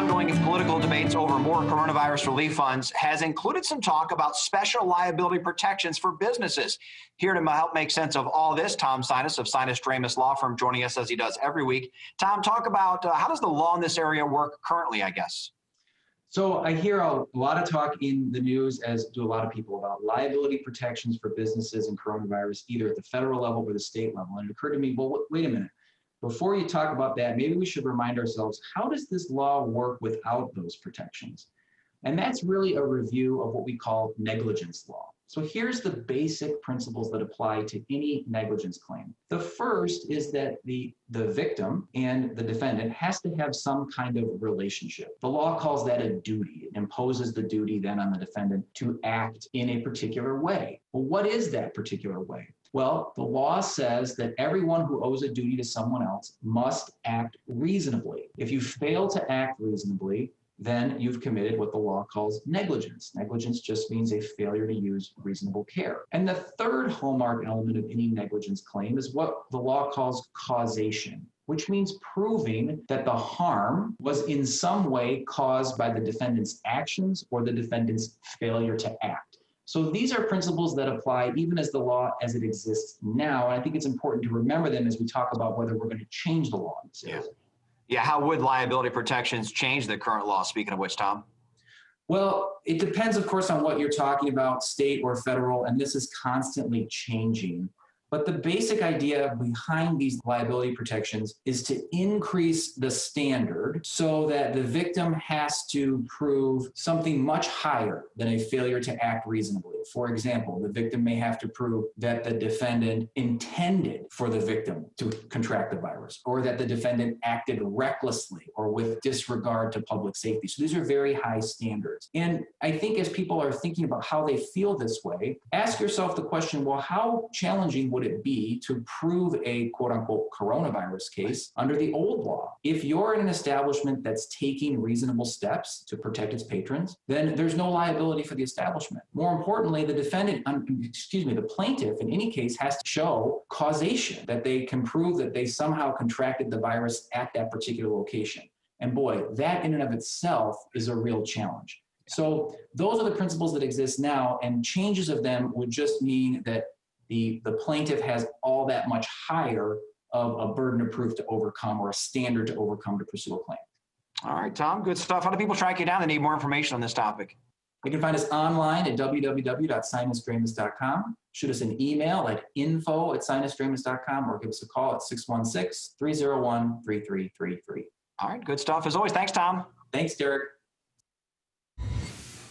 ongoing political debates over more coronavirus relief funds has included some talk about special liability protections for businesses. Here to help make sense of all this, Tom Sinas of Sinas Dramis Law Firm joining us as he does every week. Tom, talk about how does the law in this area work currently, I guess? So I hear a lot of talk in the news, as do a lot of people, about liability protections for businesses and coronavirus, either at the federal level or the state level. And it occurred to me, well, wait a minute. Before you talk about that, maybe we should remind ourselves, how does this law work without those protections? And that's really a review of what we call negligence law. So here's the basic principles that apply to any negligence claim. The first is that the victim and the defendant has to have some kind of relationship. The law calls that a duty. It imposes the duty then on the defendant to act in a particular way. Well, what is that particular way? Well, the law says that everyone who owes a duty to someone else must act reasonably. If you fail to act reasonably, then you've committed what the law calls negligence. Negligence just means a failure to use reasonable care. And the third hallmark element of any negligence claim is what the law calls causation, which means proving that the harm was in some way caused by the defendant's actions or the defendant's failure to act. So these are principles that apply even as the law as it exists now. And I think it's important to remember them as we talk about whether we're going to change the law in this area. Yeah, how would liability protections change the current law, speaking of which, Tom? Well, it depends, of course, on what you're talking about, state or federal, and this is constantly changing. But the basic idea behind these liability protections is to increase the standard so that the victim has to prove something much higher than a failure to act reasonably. For example, the victim may have to prove that the defendant intended for the victim to contract the virus, or that the defendant acted recklessly or with disregard to public safety. So these are very high standards. And I think as people are thinking about how they feel this way, ask yourself the question, well, how challenging would it be to prove a quote unquote coronavirus case under the old law? If you're in an establishment that's taking reasonable steps to protect its patrons, then there's no liability for the establishment. More importantly, the plaintiff in any case has to show causation, that they can prove that they somehow contracted the virus at that particular location. And boy, that in and of itself is a real challenge. So those are the principles that exist now, and changes of them would just mean that the plaintiff has all that much higher of a burden of proof to overcome, or a standard to overcome, to pursue a claim. All right, Tom, good stuff. How do people track you down and need more information on this topic? You can find us online at www.sinasdramis.com. Shoot us an email at info@sinasdramis.com, or give us a call at 616-301-3333. All right, good stuff. As always, thanks, Tom. Thanks, Derek.